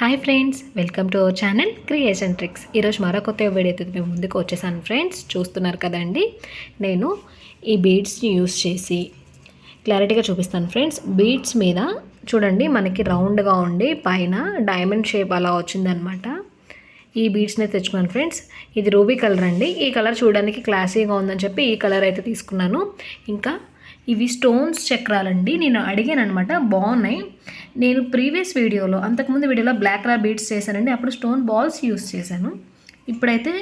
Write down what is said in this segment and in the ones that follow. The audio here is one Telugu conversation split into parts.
Hi friends, welcome to our channel creation tricks. ఈరోజు మరో కొత్త వీడియోతో మేము ముందుకు వచ్చేసాను ఫ్రెండ్స్. చూస్తున్నారు కదండి, నేను ఈ బీడ్స్ని యూస్ చేసి క్లారిటీగా చూపిస్తాను ఫ్రెండ్స్. బీడ్స్ మీద చూడండి, మనకి రౌండ్గా ఉండి పైన డైమండ్ షేప్ అలా వచ్చిందనమాట. ఈ బీడ్స్ని తెచ్చుకున్నాను ఫ్రెండ్స్. ఇది రూబీ కలర్ అండి. ఈ కలర్ చూడడానికి క్లాసీగా ఉందని చెప్పి ఈ కలర్ అయితే తీసుకున్నాను. ఇంకా ఇవి స్టోన్స్ చక్రాలండి. నేను అడిగాను అనమాట, బాగున్నాయి. నేను ప్రీవియస్ వీడియోలో, అంతకుముందు వీడియోలో బ్లాక్ కలర్ బీడ్స్ చేశానండి. అప్పుడు స్టోన్ బాల్స్ యూస్ చేశాను. ఇప్పుడైతే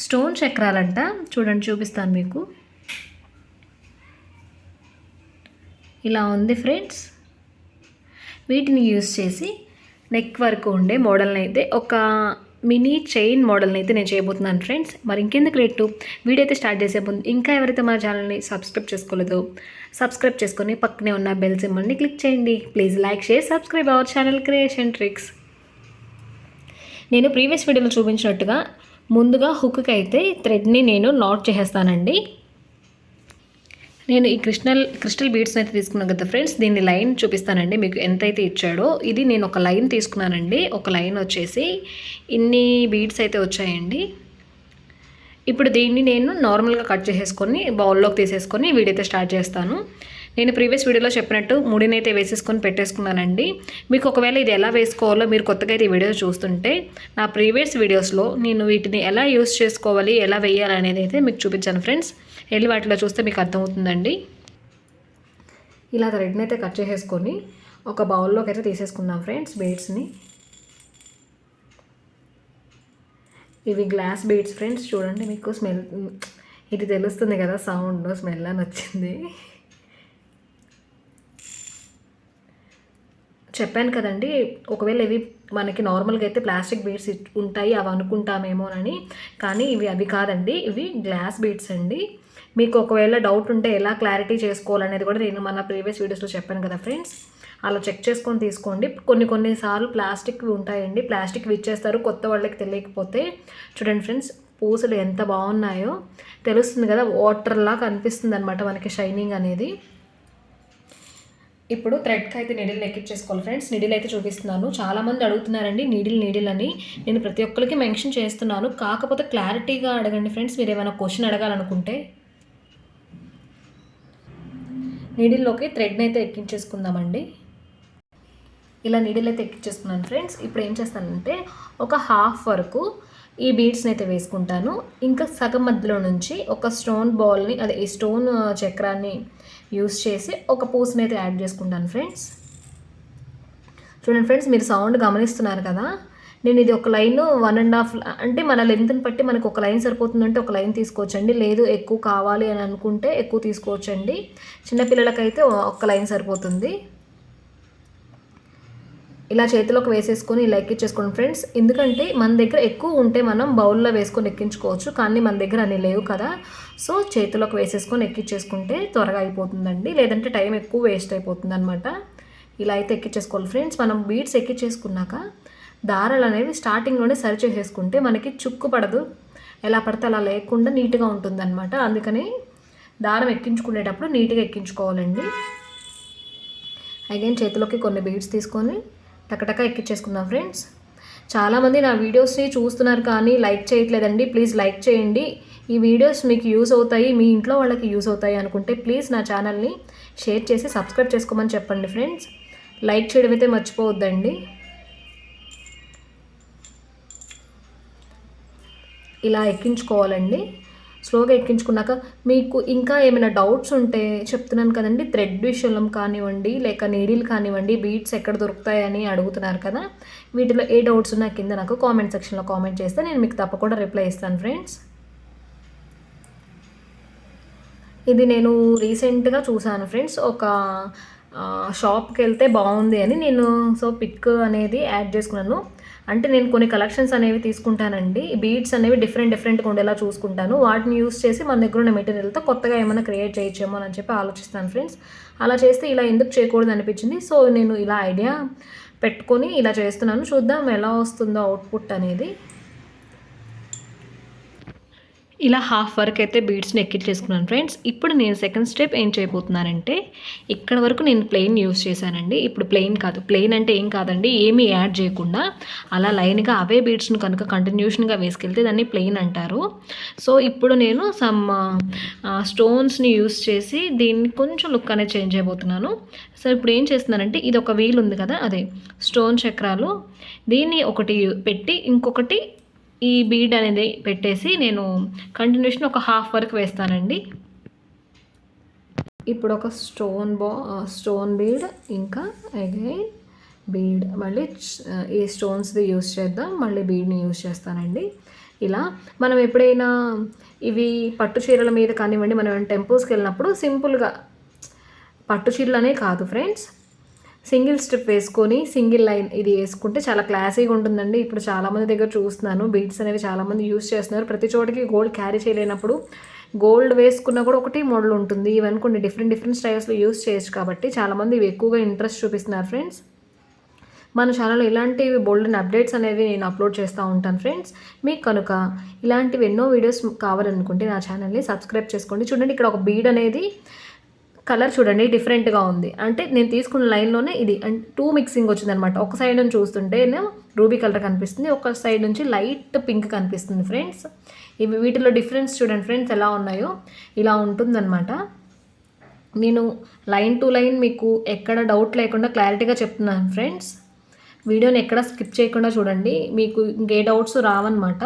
స్టోన్ చక్రాలంట. చూడండి, చూపిస్తాను మీకు. ఇలా ఉంది ఫ్రెండ్స్. వీటిని యూస్ చేసి నెక్ వరకు ఉండే మోడల్ని అయితే ఒక మినీ చైన్ మోడల్ని అయితే నేను చేయబోతున్నాను ఫ్రెండ్స్. మరి ఇంకెందుకు లేటు, వీడియో అయితే స్టార్ట్ చేసే ముందు ఇంకా ఎవరైతే మన ఛానల్ని సబ్స్క్రైబ్ చేసుకోలేదో సబ్స్క్రైబ్ చేసుకొని పక్కనే ఉన్న బెల్ సింబల్ని క్లిక్ చేయండి. Please like, share, subscribe our channel creation tricks. నేను ప్రీవియస్ వీడియోలో చూపించినట్టుగా ముందుగా హుక్కి అయితే థ్రెడ్ని నేను నాట్ చేసేస్తానండి. నేను ఈ క్రిస్టల్ బీడ్స్ని అయితే తీసుకున్నాను కదా ఫ్రెండ్స్. దీన్ని లైన్ చూపిస్తానండి మీకు ఎంతైతే ఇచ్చాడో. ఇది నేను ఒక లైన్ తీసుకున్నానండి. ఒక లైన్ వచ్చేసి ఇన్ని బీడ్స్ అయితే వచ్చాయండి. ఇప్పుడు దీన్ని నేను నార్మల్గా కట్ చేసేసుకొని బౌల్లోకి తీసేసుకొని వీడియో అయితే స్టార్ట్ చేస్తాను. నేను ప్రీవియస్ వీడియోలో చెప్పినట్టు ముడినైతే వేసేసుకొని పెట్టేసుకున్నానండి. మీకు ఒకవేళ ఇది ఎలా వేసుకోవాలో మీరు కొత్తగా అయితే ఈ వీడియో చూస్తుంటే, నా ప్రీవియస్ వీడియోస్లో నేను వీటిని ఎలా యూస్ చేసుకోవాలి, ఎలా వేయాలి అనేది అయితే మీకు చూపించాను ఫ్రెండ్స్. వెళ్ళి వాటిలో చూస్తే మీకు అర్థమవుతుందండి. ఇలా థ్రెడ్ని అయితే కట్ చేసేసుకొని ఒక బౌల్లోకి అయితే తీసేసుకుందాం ఫ్రెండ్స్ బీడ్స్ని. ఇవి గ్లాస్ బీడ్స్ ఫ్రెండ్స్. చూడండి, మీకు స్మెల్ ఇది తెలుస్తుంది కదా, సౌండ్ స్మెల్ అని వచ్చింది. చెప్పాను కదండి, ఒకవేళ ఇవి మనకి నార్మల్గా అయితే ప్లాస్టిక్ బీడ్స్ ఉంటాయి అవి అనుకుంటామేమోనని, కానీ అవి కాదండి. ఇవి గ్లాస్ బీడ్స్ అండి. మీకు ఒకవేళ డౌట్ ఉంటే ఎలా క్లారిటీ చేసుకోవాలనేది కూడా నేను మన ప్రీవియస్ వీడియోస్లో చెప్పాను కదా ఫ్రెండ్స్. అలా చెక్ చేసుకొని తీసుకోండి. కొన్నిసార్లు ప్లాస్టిక్వి ఉంటాయండి, ప్లాస్టిక్వి ఇచ్చేస్తారు కొత్త వాళ్ళకి తెలియకపోతే. చూడండి ఫ్రెండ్స్, పూసలు ఎంత బాగున్నాయో తెలుస్తుంది కదా, వాటర్లా కనిపిస్తుంది అనమాట మనకి షైనింగ్ అనేది. ఇప్పుడు థ్రెడ్కి అయితే నీడిల్ ఎక్కించేసుకోవాలి ఫ్రెండ్స్. నీడిల్ అయితే చూపిస్తున్నాను. చాలామంది అడుగుతున్నారండి నీడిల్ అని. నేను ప్రతి ఒక్కరికి మెన్షన్ చేస్తున్నాను, కాకపోతే క్లారిటీగా అడగండి ఫ్రెండ్స్. మీరు ఏమైనా క్వశ్చన్ అడగాలనుకుంటే. నీడిల్లోకి థ్రెడ్ని అయితే ఎక్కించేసుకుందామండి. ఇలా నీడిల్ అయితే ఎక్కించేసుకున్నాను ఫ్రెండ్స్. ఇప్పుడు ఏం చేస్తానంటే ఒక హాఫ్ వరకు ఈ బీడ్స్ని అయితే వేసుకుంటాను. ఇంకా సగం మధ్యలో నుంచి ఒక స్టోన్ బాల్ని, అదే ఈ స్టోన్ చక్రాన్ని యూస్ చేసి ఒక పూసని అయితే యాడ్ చేసుకుంటాను ఫ్రెండ్స్. చూడండి ఫ్రెండ్స్, మీరు సౌండ్ గమనిస్తున్నారు కదా. నేను ఇది ఒక లైన్ 1.5 అంటే మన లెంత్ని బట్టి మనకు ఒక లైన్ సరిపోతుందంటే ఒక లైన్ తీసుకోవచ్చండి. లేదు ఎక్కువ కావాలి అని అనుకుంటే ఎక్కువ తీసుకోవచ్చండి. చిన్నపిల్లలకైతే ఒక లైన్ సరిపోతుంది. ఇలా చేతిలోకి వేసేసుకొని ఇలా ఎక్కించేసుకోండి ఫ్రెండ్స్. ఎందుకంటే మన దగ్గర ఎక్కువ ఉంటే మనం బౌల్లో వేసుకొని ఎక్కించుకోవచ్చు, కానీ మన దగ్గర అన్నీ లేవు కదా. సో చేతిలోకి వేసేసుకొని ఎక్కించేసుకుంటే త్వరగా అయిపోతుందండి, లేదంటే టైం ఎక్కువ వేస్ట్ అయిపోతుంది అనమాట. ఇలా అయితే ఎక్కించేసుకోవాలి ఫ్రెండ్స్. మనం బీడ్స్ ఎక్కించేసుకున్నాక దారాలు అనేవి స్టార్టింగ్లోనే సరి చేసేసుకుంటే మనకి చుక్కు పడదు, ఎలా పడితే అలా లేకుండా నీట్గా ఉంటుందన్నమాట. అందుకని దారం ఎక్కించుకునేటప్పుడు నీట్గా ఎక్కించుకోవాలండి. అగైన్ చేతిలోకి కొన్ని బీడ్స్ తీసుకొని టకటక ఎక్కించేసుకుందాం ఫ్రెండ్స్. చాలామంది నా వీడియోస్ని చూస్తున్నారు కానీ లైక్ చేయట్లేదండి. ప్లీజ్ లైక్ చేయండి. ఈ వీడియోస్ మీకు యూస్ అవుతాయి, మీ ఇంట్లో వాళ్ళకి యూస్ అవుతాయి అనుకుంటే ప్లీజ్ నా ఛానల్ని షేర్ చేసి సబ్స్క్రైబ్ చేసుకోమని చెప్పండి ఫ్రెండ్స్. లైక్ చేయడం అయితే మర్చిపోవద్దండి. ఇలా ఎక్కించుకోవాలండి. స్లోగా ఎక్కించుకున్నాక మీకు ఇంకా ఏమైనా డౌట్స్ ఉంటే చెప్తున్నాను కదండి, థ్రెడ్ విషయంలో కానివ్వండి, లేక నీడిల్ కానివ్వండి, బీడ్స్ ఎక్కడ దొరుకుతాయని అడుగుతున్నారు కదా. వీటిలో ఏ డౌట్స్ ఉన్నా కింద నాకు కామెంట్ సెక్షన్లో కామెంట్ చేస్తే నేను మీకు తప్పకుండా రిప్లై ఇస్తాను ఫ్రెండ్స్. ఇది నేను రీసెంట్గా చూసాను ఫ్రెండ్స్. ఒక షాప్కి వెళ్తే బాగుంది అని నేను పిక్ అనేది యాడ్ చేసుకున్నాను. అంటే నేను కొన్ని కలెక్షన్స్ అనేవి తీసుకుంటానండి. బీడ్స్ అనేవి డిఫరెంట్గా ఉండేలా చూసుకుంటాను. వాటిని యూస్ చేసి మన దగ్గర ఉన్న మెటీరియల్తో కొత్తగా ఏమైనా క్రియేట్ చేయొచ్చేమో అని చెప్పి ఆలోచిస్తాను ఫ్రెండ్స్. అలా చేస్తే ఇలా ఎందుకు చేయకూడదు అనిపించింది. సో నేను ఇలా ఐడియా పెట్టుకొని ఇలా చేస్తున్నాను. చూద్దాం ఎలా వస్తుందో అవుట్పుట్ అనేది. ఇలా హాఫ్ వరకు అయితే బీడ్స్ని ఎక్కించేసుకున్నాను ఫ్రెండ్స్. ఇప్పుడు నేను సెకండ్ స్టెప్ ఏం చేయబోతున్నానంటే, ఇక్కడ వరకు నేను ప్లెయిన్ యూస్ చేశానండి. ఇప్పుడు ప్లెయిన్ కాదు, ప్లెయిన్ అంటే ఏం కాదండి, ఏమీ యాడ్ చేయకుండా అలా లైన్గా అవే బీడ్స్ని కనుక కంటిన్యూషన్గా వేసుకెళ్తే దాన్ని ప్లెయిన్ అంటారు. సో ఇప్పుడు నేను సమ్ స్టోన్స్ని యూస్ చేసి దీన్ని కొంచెం లుక్ అనేది చేంజ్ చేయబోతున్నాను. సో ఇప్పుడు ఏం చేస్తున్నానంటే, ఇది ఒక వీల్ ఉంది కదా, అదే స్టోన్ చక్రాలు, దీన్ని ఒకటి పెట్టి ఇంకొకటి ఈ బీడ్ అనేది పెట్టేసి నేను కంటిన్యూషన్ ఒక హాఫ్ వరకు వేస్తానండి. ఇప్పుడు ఒక స్టోన్ బీడ్, ఇంకా అగైన్ బీడ్, మళ్ళీ ఈ స్టోన్స్ది యూస్ చేద్దాం, మళ్ళీ బీడ్ని యూస్ చేస్తానండి. ఇలా మనం ఎప్పుడైనా ఇవి పట్టు చీరల మీద కానివ్వండి, మనం టెంపుల్స్కి వెళ్ళినప్పుడు సింపుల్గా పట్టు చీరలనే కాదు ఫ్రెండ్స్, సింగిల్ స్టెప్ వేసుకొని సింగిల్ లైన్ ఇది వేసుకుంటే చాలా క్లాసీగా ఉంటుందండి. ఇప్పుడు చాలామంది దగ్గర చూస్తున్నాను బీడ్స్ అనేవి చాలామంది యూస్ చేస్తున్నారు. ప్రతి చోటికి గోల్డ్ క్యారీ చేయలేనప్పుడు గోల్డ్ వేసుకున్నా కూడా ఒకటి మోడల్ ఉంటుంది. ఇవన్నీ కొన్ని డిఫరెంట్ స్టైల్స్లో యూస్ చేయొచ్చు కాబట్టి చాలామంది ఇవి ఎక్కువగా ఇంట్రెస్ట్ చూపిస్తున్నారు ఫ్రెండ్స్. మన ఛానల్లో ఇలాంటివి బోల్డ్ అప్డేట్స్ అనేవి నేను అప్లోడ్ చేస్తూ ఉంటాను ఫ్రెండ్స్. మీకు కనుక ఇలాంటివి ఎన్నో వీడియోస్ కావాలనుకుంటే నా ఛానల్ని సబ్స్క్రైబ్ చేసుకోండి. చూడండి, ఇక్కడ ఒక బీడ్ అనేది కలర్ చూడండి డిఫరెంట్గా ఉంది. అంటే నేను తీసుకున్న లైన్లోనే ఇది 2 మిక్సింగ్ వచ్చిందనమాట. ఒక సైడ్ నుంచి చూస్తుంటే రూబీ కలర్ కనిపిస్తుంది, ఒక సైడ్ నుంచి లైట్ పింక్ కనిపిస్తుంది ఫ్రెండ్స్. ఇవి వీటిలో డిఫరెన్స్ చూడండి ఫ్రెండ్స్ ఎలా ఉన్నాయో, ఇలా ఉంటుందన్నమాట. నేను లైన్ టు లైన్ మీకు ఎక్కడ డౌట్ లేకుండా క్లారిటీగా చెప్తున్నాను ఫ్రెండ్స్. వీడియోని ఎక్కడ స్కిప్ చేయకుండా చూడండి, మీకు ఇంకే డౌట్స్ రావన్నమాట.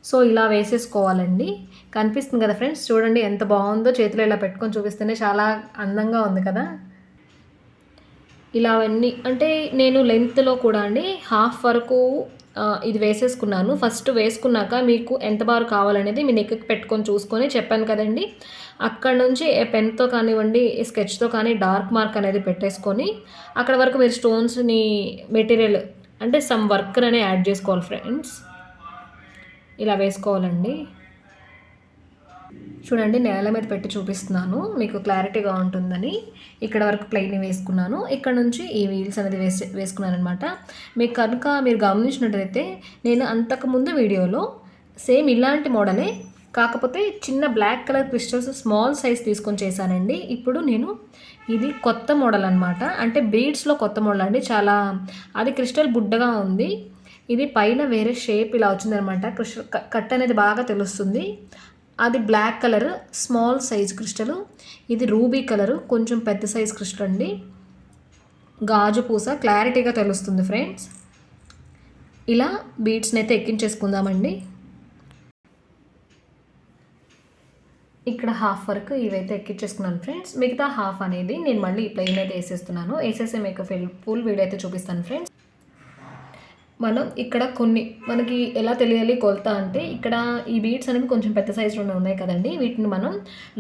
సో ఇలా వేసేసుకోవాలండి. కనిపిస్తుంది కదా ఫ్రెండ్స్, చూడండి ఎంత బాగుందో. చేతిలో ఇలా పెట్టుకొని చూపిస్తేనే చాలా అందంగా ఉంది కదా. ఇలా అవన్నీ అంటే నేను లెంత్లో కూడా అండి హాఫ్ వరకు ఇది వేసేసుకున్నాను. ఫస్ట్ వేసుకున్నాక మీకు ఎంత బారు కావాలనేది మీ నెక్కి పెట్టుకొని చూసుకొని చెప్పాను కదండి. అక్కడ నుంచి పెన్తో కానివ్వండి, స్కెచ్తో కానీ డార్క్ మార్క్ అనేది పెట్టేసుకొని అక్కడ వరకు మీరు స్టోన్స్ని మెటీరియల్ అంటే సమ్ వర్క్ అనేది యాడ్ చేసుకోవాలి ఫ్రెండ్స్. ఇలా వేసుకోవాలండి. చూడండి, నేల మీద పెట్టి చూపిస్తున్నాను మీకు క్లారిటీగా ఉంటుందని. ఇక్కడ వరకు ప్లెయిన్ వేసుకున్నాను, ఇక్కడ నుంచి ఈ వీల్స్ అనేది వేసుకున్నాను అనమాట. మీకు కనుక మీరు గమనించినట్లయితే నేను అంతకుముందు వీడియోలో సేమ్ ఇలాంటి మోడలే, కాకపోతే చిన్న black colour crystals small size తీసుకొని చేశానండి. ఇప్పుడు నేను ఇది కొత్త మోడల్ అనమాట, అంటే బీడ్స్లో కొత్త మోడల్ అండి. చాలా అది క్రిస్టల్ బుడ్డగా ఉంది. ఇది పైన వేరే షేప్ ఇలా వచ్చిందనమాట. క్రిస్టల్ కట్ అనేది బాగా తెలుస్తుంది. అది black colour small size crystal, ఇది రూబీ కలరు కొంచెం పెద్ద సైజ్ క్రిస్టల్ అండి. గాజు పూస క్లారిటీగా తెలుస్తుంది ఫ్రెండ్స్. ఇలా బీడ్స్ని అయితే ఎక్కించేసుకుందామండి. ఇక్కడ హాఫ్ వరకు ఇవైతే ఎక్కించేసుకున్నాను ఫ్రెండ్స్. మిగతా హాఫ్ అనేది నేను మళ్ళీ ప్లెయిన్ అయితే వేసేస్తున్నాను. వేసేసి మీకు ఫుల్ వీడియో అయితే చూపిస్తాను ఫ్రెండ్స్. మనం ఇక్కడ కొన్ని మనకి ఎలా తెలియాలి కొలత అంటే, ఇక్కడ ఈ బీడ్స్ అనేవి కొంచెం పెద్ద సైజులోనే ఉన్నాయి కదండి. వీటిని మనం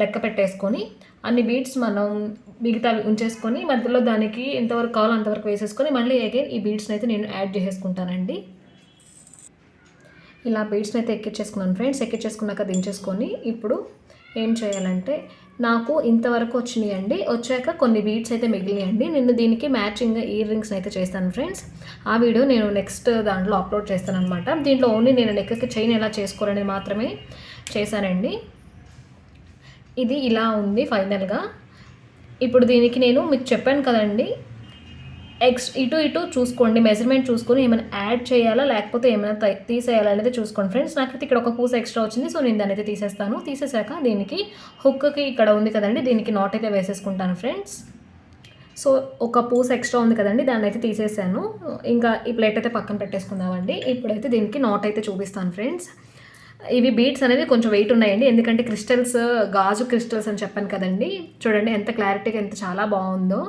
లెక్క పెట్టేసుకొని అన్ని బీడ్స్ మనం మిగతా ఉంచేసుకొని మధ్యలో దానికి ఎంతవరకు కావాలో అంతవరకు వేసేసుకొని మళ్ళీ అగైన్ ఈ బీడ్స్ని అయితే నేను యాడ్ చేసేసుకుంటానండి. ఇలా బీడ్స్ని అయితే ఎక్కించేసుకున్నాను ఫ్రెండ్స్. ఎక్కించేసుకున్నాక దించేసుకొని ఇప్పుడు ఏం చేయాలంటే, నాకు ఇంతవరకు వచ్చినాయండి. వచ్చాక కొన్ని బీడ్స్ అయితే మిగిలినాయండి. నేను దీనికి మ్యాచింగ్ ఇయర్ రింగ్స్ అయితే చేస్తాను ఫ్రెండ్స్. ఆ వీడియో నేను నెక్స్ట్ దాంట్లో అప్లోడ్ చేస్తాను అనమాట. దీంట్లో ఓన్లీ నేను నెక్కి చైన్ ఎలా చేసుకోవాలని మాత్రమే చేశానండి. ఇది ఇలా ఉంది ఫైనల్గా. ఇప్పుడు దీనికి నేను మీకు చెప్పాను కదండి, ఇటు చూసుకోండి, మెజర్మెంట్ చూసుకొని ఏమైనా యాడ్ చేయాలా లేకపోతే ఏమైనా తీసేయాలా అనేది చూసుకోండి ఫ్రెండ్స్. నాకైతే ఇక్కడ ఒక పూస ఎక్స్ట్రా వచ్చింది, సో నేను దాన్ని అయితే తీసేస్తాను. తీసేసాక దీనికి హుక్కి ఇక్కడ ఉంది కదండి, దీనికి నాట్ అయితే వేసేసుకుంటాను ఫ్రెండ్స్. సో ఒక పూస ఎక్స్ట్రా ఉంది కదండి, దాన్ని అయితే తీసేసాను. ఇంకా ఈ ప్లేట్ అయితే పక్కన పెట్టేసుకుందామండి. ఇప్పుడైతే దీనికి నాట్ అయితే చూపిస్తాను ఫ్రెండ్స్. ఇవి బీడ్స్ అనేవి కొంచెం వెయిట్ ఉన్నాయండి, ఎందుకంటే క్రిస్టల్స్ గాజు క్రిస్టల్స్ అని చెప్పాను కదండి. చూడండి ఎంత క్లారిటీగా, ఎంత చాలా బాగుందో,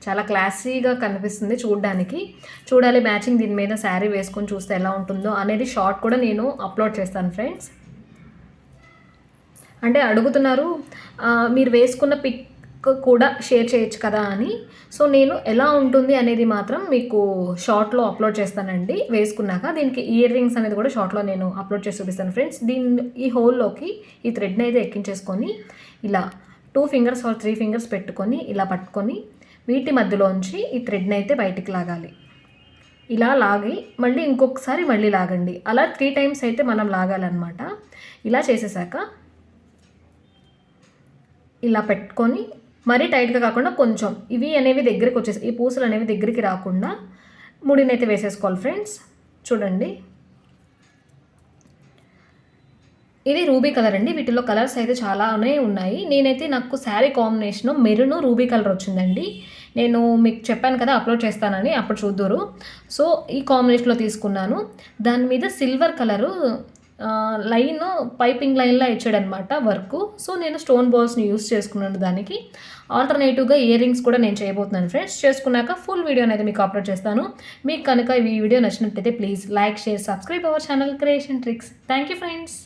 చాలా క్లాసీగా కనిపిస్తుంది చూడడానికి. చూడాలి మ్యాచింగ్ దీని మీద శారీ వేసుకొని చూస్తే ఎలా ఉంటుందో అనేది షార్ట్ కూడా నేను అప్లోడ్ చేస్తాను ఫ్రెండ్స్. అంటే అడుగుతున్నారు మీరు వేసుకున్న పిక్ కూడా షేర్ చేయొచ్చు కదా అని. సో నేను ఎలా ఉంటుంది అనేది మాత్రం మీకు షార్ట్లో అప్లోడ్ చేస్తానండి వేసుకున్నాక. దీనికి ఇయర్ రింగ్స్ అనేది కూడా షార్ట్లో నేను అప్లోడ్ చేసి చూపిస్తాను ఫ్రెండ్స్. ఈ హోల్లోకి ఈ థ్రెడ్ని అయితే ఎక్కించేసుకొని ఇలా 2 ఫింగర్స్ ఆర్ 3 ఫింగర్స్ పెట్టుకొని ఇలా పట్టుకొని వీటి మధ్యలోంచి ఈ థ్రెడ్ని అయితే బయటికి లాగాలి. ఇలా లాగి మళ్ళీ ఇంకొకసారి మళ్ళీ లాగండి. అలా 3 టైమ్స్ అయితే మనం లాగాలన్నమాట. ఇలా చేసేసాక ఇలా పెట్టుకొని మరీ టైట్‌గా కాకుండా కొంచెం ఇవి అనేవి దగ్గరికి వచ్చేసి ఈ పూసలు అనేవి దగ్గరికి రాకుండా ముడినైతే వేసేసుకోవాలి ఫ్రెండ్స్. చూడండి, ఇది రూబీ కలర్ అండి. వీటిలో కలర్స్ అయితే చాలానే ఉన్నాయి. నేనైతే నాకు sari combination maroon ruby colour వచ్చిందండి. నేను మీకు చెప్పాను కదా అప్లోడ్ చేస్తానని, అప్పుడు చూద్దురు. సో ఈ కాంబినేషన్లో తీసుకున్నాను. దాని మీద సిల్వర్ కలరు లైన్ పైపింగ్ లైన్లా ఇచ్చాడనమాట వర్క్. సో నేను స్టోన్ బాల్స్ని యూస్ చేసుకున్నాను దానికి. ఆల్టర్నేటివ్గా ఇయర్ రింగ్స్ కూడా నేను చేయబోతున్నాను ఫ్రెండ్స్. చేసుకున్నాక ఫుల్ వీడియో అనేది మీకు అప్లోడ్ చేస్తాను. మీకు కనుక ఈ వీడియో నచ్చినట్లయితే please like, share, subscribe our channel creation tricks. Thank you friends.